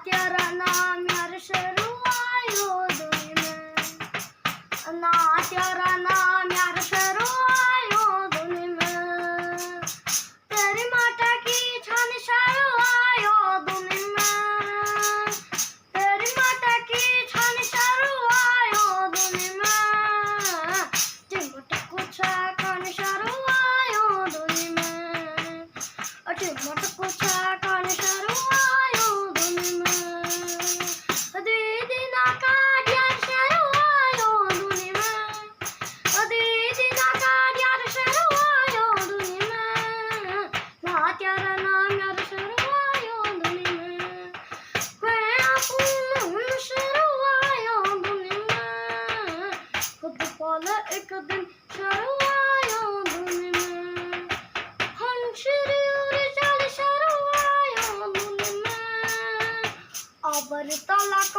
तेरा नाम यार शरुआयो दुनी में, ना तेरा नाम यार शरुआयो दुनी में, तेरी माता की छान शरुआयो दुनी में, तेरी माता की छान शरुआयो दुनी में, चिमट कुछा कान शरुआयो दुनी में, चिमट कुछा कान शरुआयो दुनी में, दीदी ना काढ़िया शरुआयो दुनी में, दीदी ना काढ़िया शरुआयो दुनी में, ना तेरा नाम यार शरुआयो दुनी में, मैं फूल शरुआयो दुनी में, खुद फल एक दिन शरुआयो दुनी में, हंसरी उड़ी चल शरुआयो दुनी में, अबर तलक